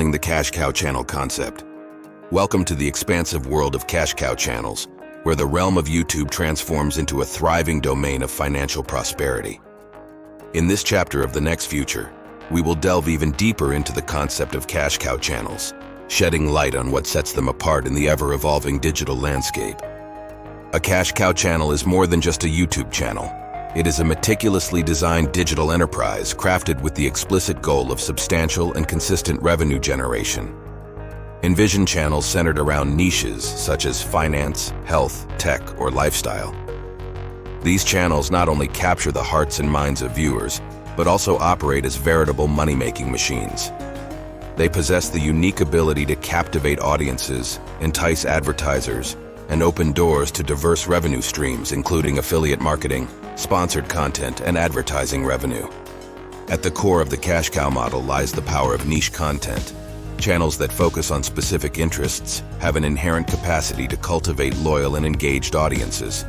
Exploring the cash cow channel concept. Welcome to the expansive world of cash cow channels, where the realm of YouTube transforms into a thriving domain of financial prosperity. In this chapter of The Next Future, we will delve even deeper into the concept of cash cow channels, shedding light on what sets them apart in the ever-evolving digital landscape. A cash cow channel is more than just a YouTube channel. It is a meticulously designed digital enterprise crafted with the explicit goal of substantial and consistent revenue generation. Envision channels centered around niches such as finance, health, tech, or lifestyle. These channels not only capture the hearts and minds of viewers, but also operate as veritable money-making machines. They possess the unique ability to captivate audiences, entice advertisers, and open doors to diverse revenue streams, including affiliate marketing, sponsored content, and advertising revenue. At the core of the cash cow model lies the power of niche content. Channels that focus on specific interests have an inherent capacity to cultivate loyal and engaged audiences.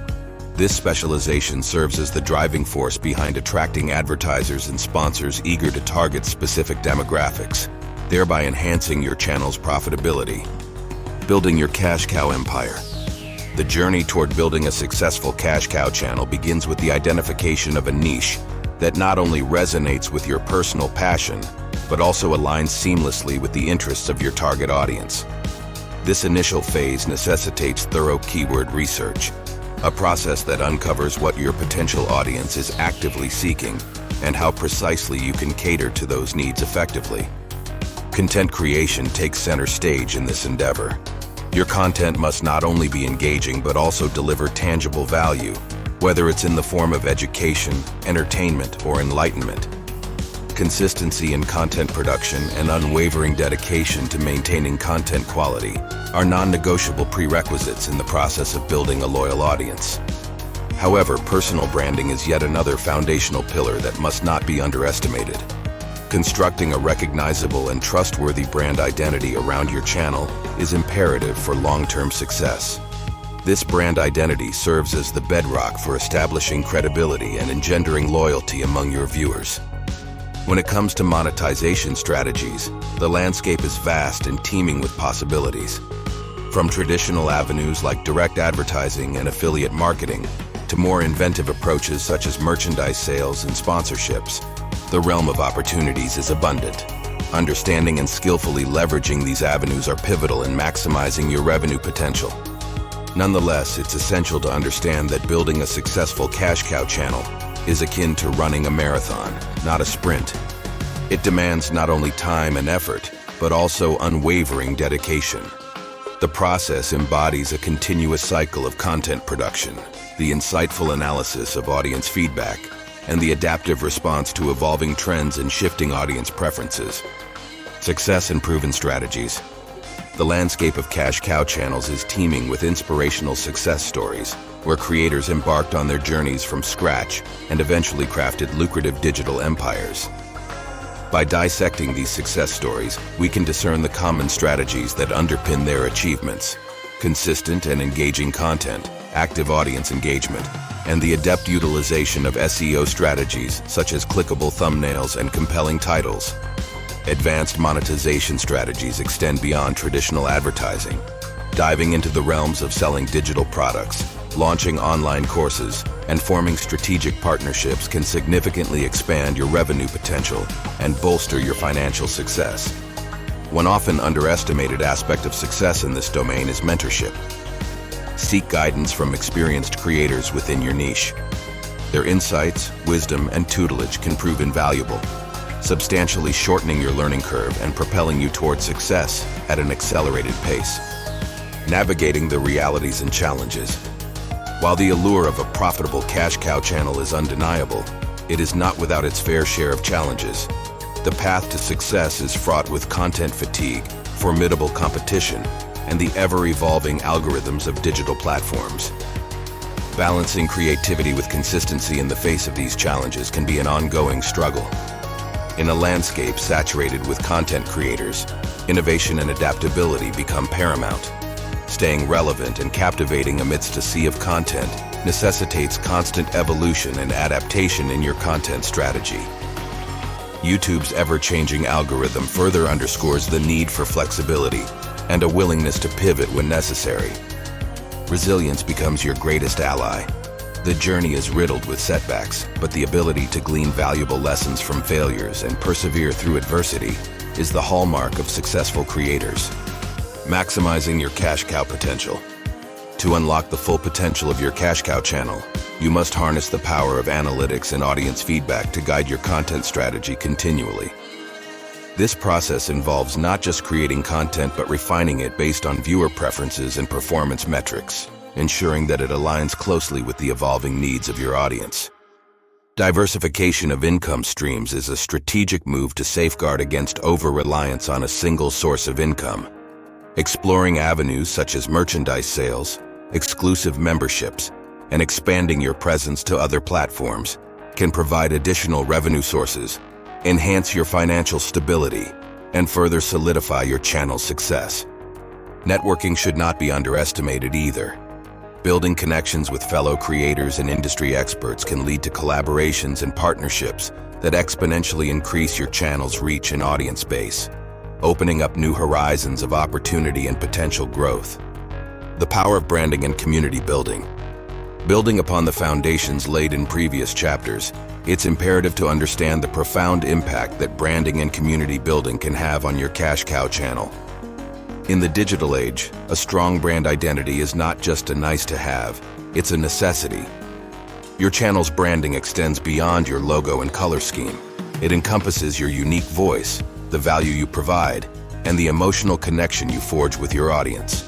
This specialization serves as the driving force behind attracting advertisers and sponsors eager to target specific demographics, thereby enhancing your channel's profitability. Building your cash cow empire. The journey toward building a successful cash cow channel begins with the identification of a niche that not only resonates with your personal passion, but also aligns seamlessly with the interests of your target audience. This initial phase necessitates thorough keyword research, a process that uncovers what your potential audience is actively seeking and how precisely you can cater to those needs effectively. Content creation takes center stage in this endeavor. Your content must not only be engaging but also deliver tangible value, whether it's in the form of education, entertainment, or enlightenment. Consistency in content production and unwavering dedication to maintaining content quality are non-negotiable prerequisites in the process of building a loyal audience. However, personal branding is yet another foundational pillar that must not be underestimated. Constructing a recognizable and trustworthy brand identity around your channel is imperative for long-term success. This brand identity serves as the bedrock for establishing credibility and engendering loyalty among your viewers. When it comes to monetization strategies, the landscape is vast and teeming with possibilities. From traditional avenues like direct advertising and affiliate marketing, to more inventive approaches such as merchandise sales and sponsorships, the realm of opportunities is abundant. Understanding and skillfully leveraging these avenues are pivotal in maximizing your revenue potential. Nonetheless, it's essential to understand that building a successful cash cow channel is akin to running a marathon, not a sprint. It demands not only time and effort, but also unwavering dedication. The process embodies a continuous cycle of content production, the insightful analysis of audience feedback, and the adaptive response to evolving trends and shifting audience preferences. Success and proven strategies. The landscape of cash cow channels is teeming with inspirational success stories, where creators embarked on their journeys from scratch and eventually crafted lucrative digital empires. By dissecting these success stories, we can discern the common strategies that underpin their achievements: consistent and engaging content, active audience engagement, and the adept utilization of SEO strategies such as clickable thumbnails and compelling titles. Advanced monetization strategies extend beyond traditional advertising, diving into the realms of selling digital products. Launching online courses and forming strategic partnerships can significantly expand your revenue potential and bolster your financial success. One often underestimated aspect of success in this domain is mentorship. Seek guidance from experienced creators within your niche. Their insights, wisdom, and tutelage can prove invaluable, substantially shortening your learning curve and propelling you toward success at an accelerated pace. Navigating the realities and challenges. While the allure of a profitable cash cow channel is undeniable, it is not without its fair share of challenges. The path to success is fraught with content fatigue, formidable competition, and the ever-evolving algorithms of digital platforms. Balancing creativity with consistency in the face of these challenges can be an ongoing struggle. In a landscape saturated with content creators, innovation and adaptability become paramount. Staying relevant and captivating amidst a sea of content necessitates constant evolution and adaptation in your content strategy. YouTube's ever-changing algorithm further underscores the need for flexibility and a willingness to pivot when necessary. Resilience becomes your greatest ally. The journey is riddled with setbacks, but the ability to glean valuable lessons from failures and persevere through adversity is the hallmark of successful creators. Maximizing your cash cow potential. To unlock the full potential of your cash cow channel, you must harness the power of analytics and audience feedback to guide your content strategy continually. This process involves not just creating content but refining it based on viewer preferences and performance metrics, ensuring that it aligns closely with the evolving needs of your audience. Diversification of income streams is a strategic move to safeguard against over-reliance on a single source of income. Exploring avenues such as merchandise sales, exclusive memberships, and expanding your presence to other platforms can provide additional revenue sources, enhance your financial stability, and further solidify your channel's success. Networking should not be underestimated either. Building connections with fellow creators and industry experts can lead to collaborations and partnerships that exponentially increase your channel's reach and audience base, opening up new horizons of opportunity and potential growth. The power of branding and community building. Building upon the foundations laid in previous chapters, it's imperative to understand the profound impact that branding and community building can have on your cash cow channel. In the digital age, a strong brand identity is not just a nice-to-have, it's a necessity. Your channel's branding extends beyond your logo and color scheme. It encompasses your unique voice, the value you provide, and the emotional connection you forge with your audience.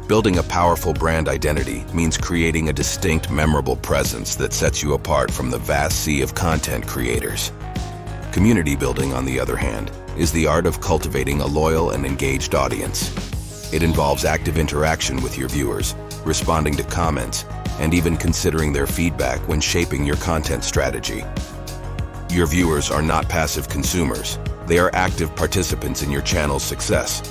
Building a powerful brand identity means creating a distinct, memorable presence that sets you apart from the vast sea of content creators. Community building, on the other hand, is the art of cultivating a loyal and engaged audience. It involves active interaction with your viewers, responding to comments, and even considering their feedback when shaping your content strategy. Your viewers are not passive consumers. They are active participants in your channel's success.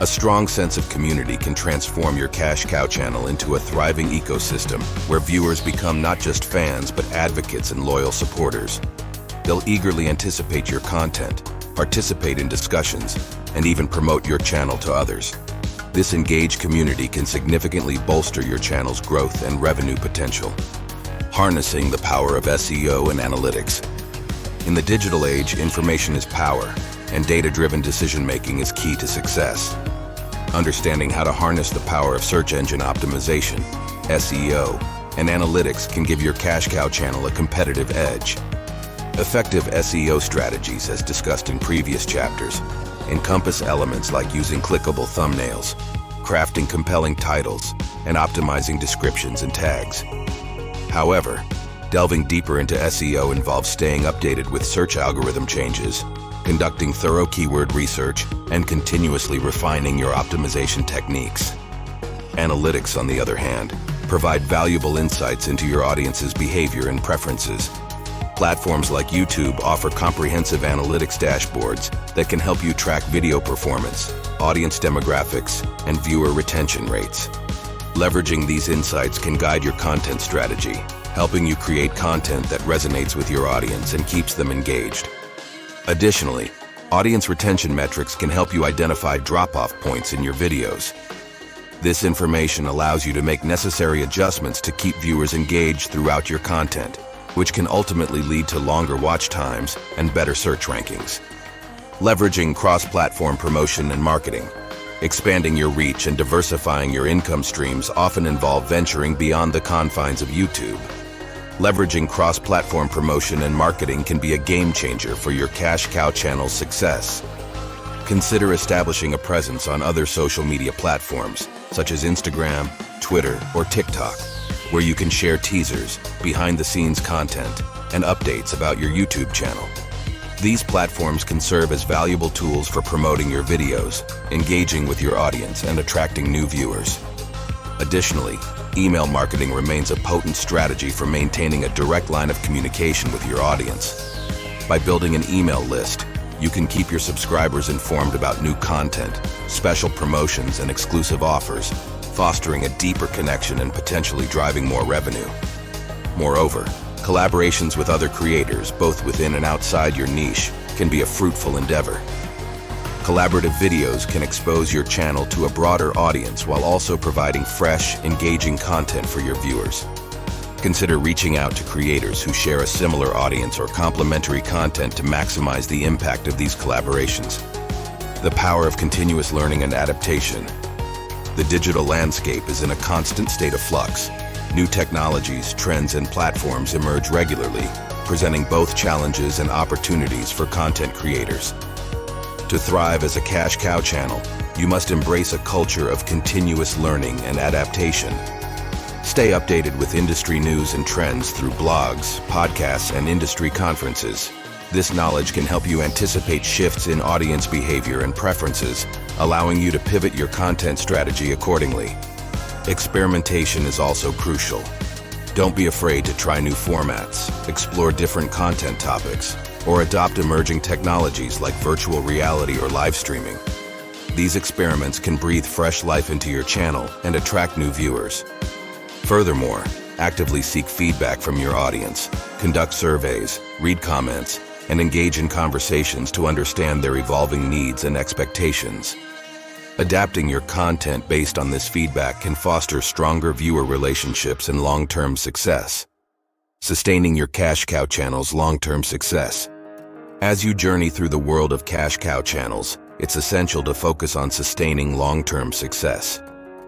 A strong sense of community can transform your cash cow channel into a thriving ecosystem where viewers become not just fans but advocates and loyal supporters. They'll eagerly anticipate your content, participate in discussions, and even promote your channel to others. This engaged community can significantly bolster your channel's growth and revenue potential. Harnessing the power of SEO and analytics. In the digital age, information is power, and data-driven decision-making is key to success. Understanding how to harness the power of search engine optimization, SEO, and analytics can give your cash cow channel a competitive edge. Effective SEO strategies, as discussed in previous chapters, encompass elements like using clickable thumbnails, crafting compelling titles, and optimizing descriptions and tags. However, delving deeper into SEO involves staying updated with search algorithm changes, conducting thorough keyword research, and continuously refining your optimization techniques. Analytics, on the other hand, provide valuable insights into your audience's behavior and preferences. Platforms like YouTube offer comprehensive analytics dashboards that can help you track video performance, audience demographics, and viewer retention rates. Leveraging these insights can guide your content strategy, helping you create content that resonates with your audience and keeps them engaged. Additionally, audience retention metrics can help you identify drop-off points in your videos. This information allows you to make necessary adjustments to keep viewers engaged throughout your content, which can ultimately lead to longer watch times and better search rankings. Leveraging cross-platform promotion and marketing. Expanding your reach and diversifying your income streams often involve venturing beyond the confines of YouTube. Leveraging cross-platform promotion and marketing can be a game-changer for your cash cow channel's success. Consider establishing a presence on other social media platforms, such as Instagram, Twitter, or TikTok, where you can share teasers, behind-the-scenes content, and updates about your YouTube channel. These platforms can serve as valuable tools for promoting your videos, engaging with your audience, and attracting new viewers. Additionally, email marketing remains a potent strategy for maintaining a direct line of communication with your audience. By building an email list, you can keep your subscribers informed about new content, special promotions, and exclusive offers, fostering a deeper connection and potentially driving more revenue. Moreover, Collaborations with other creators, both within and outside your niche, can be a fruitful endeavor. Collaborative videos can expose your channel to a broader audience while also providing fresh, engaging content for your viewers. Consider reaching out to creators who share a similar audience or complementary content to maximize the impact of these collaborations. The power of continuous learning and adaptation. The digital landscape is in a constant state of flux. New technologies, trends, and platforms emerge regularly, presenting both challenges and opportunities for content creators. To thrive as a cash cow channel, you must embrace a culture of continuous learning and adaptation. Stay updated with industry news and trends through blogs, podcasts, and industry conferences. This knowledge can help you anticipate shifts in audience behavior and preferences, allowing you to pivot your content strategy accordingly. Experimentation is also crucial. Don't be afraid to try new formats, explore different content topics, or adopt emerging technologies like virtual reality or live streaming. These experiments can breathe fresh life into your channel and attract new viewers. Furthermore, actively seek feedback from your audience, conduct surveys, read comments, and engage in conversations to understand their evolving needs and expectations. Adapting your content based on this feedback can foster stronger viewer relationships and long-term success. Sustaining your cash cow channel's long-term success. As you journey through the world of cash cow channels, it's essential to focus on sustaining long-term success.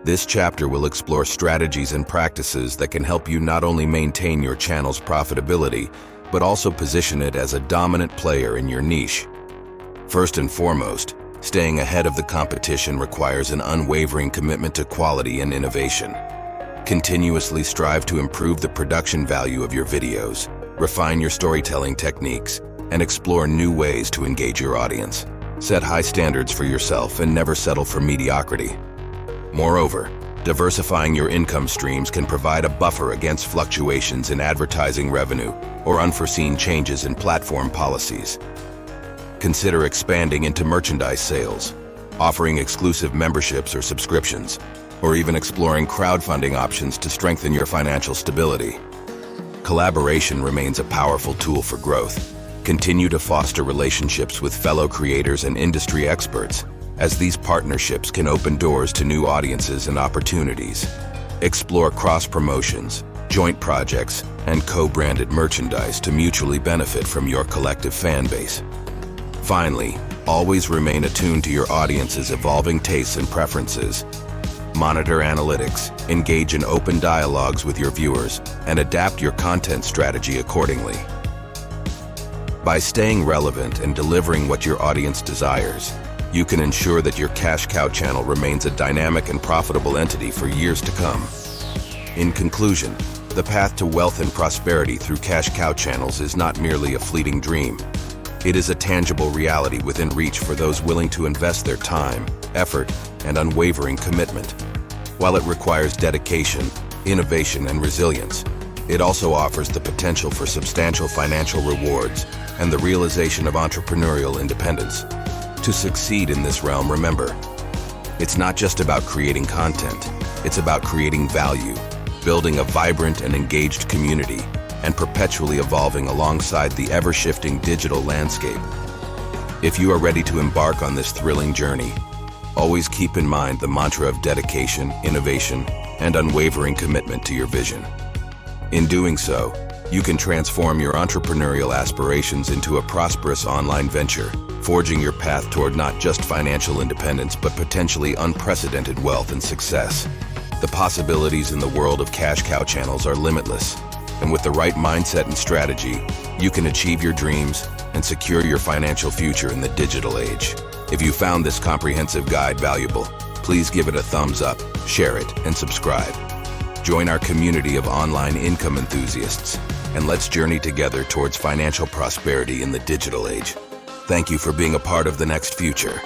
This chapter will explore strategies and practices that can help you not only maintain your channel's profitability, but also position it as a dominant player in your niche. First and foremost, staying ahead of the competition requires an unwavering commitment to quality and innovation. Continuously strive to improve the production value of your videos, refine your storytelling techniques, and explore new ways to engage your audience. Set high standards for yourself and never settle for mediocrity. Moreover, diversifying your income streams can provide a buffer against fluctuations in advertising revenue or unforeseen changes in platform policies. Consider expanding into merchandise sales, offering exclusive memberships or subscriptions, or even exploring crowdfunding options to strengthen your financial stability. Collaboration remains a powerful tool for growth. Continue to foster relationships with fellow creators and industry experts, as these partnerships can open doors to new audiences and opportunities. Explore cross-promotions, joint projects, and co-branded merchandise to mutually benefit from your collective fan base. Finally, always remain attuned to your audience's evolving tastes and preferences. Monitor analytics, engage in open dialogues with your viewers, and adapt your content strategy accordingly. By staying relevant and delivering what your audience desires, you can ensure that your cash cow channel remains a dynamic and profitable entity for years to come. In conclusion, the path to wealth and prosperity through cash cow channels is not merely a fleeting dream. It is a tangible reality within reach for those willing to invest their time, effort, and unwavering commitment. While it requires dedication, innovation, and resilience, it also offers the potential for substantial financial rewards and the realization of entrepreneurial independence. To succeed in this realm, remember, it's not just about creating content, it's about creating value, building a vibrant and engaged community, and perpetually evolving alongside the ever-shifting digital landscape. If you are ready to embark on this thrilling journey, always keep in mind the mantra of dedication, innovation, and unwavering commitment to your vision. In doing so, you can transform your entrepreneurial aspirations into a prosperous online venture, forging your path toward not just financial independence, but potentially unprecedented wealth and success. The possibilities in the world of cash cow channels are limitless, and with the right mindset and strategy, you can achieve your dreams and secure your financial future in the digital age. If you found this comprehensive guide valuable, please give it a thumbs up, share it, and subscribe. Join our community of online income enthusiasts, and let's journey together towards financial prosperity in the digital age. Thank you for being a part of the next future.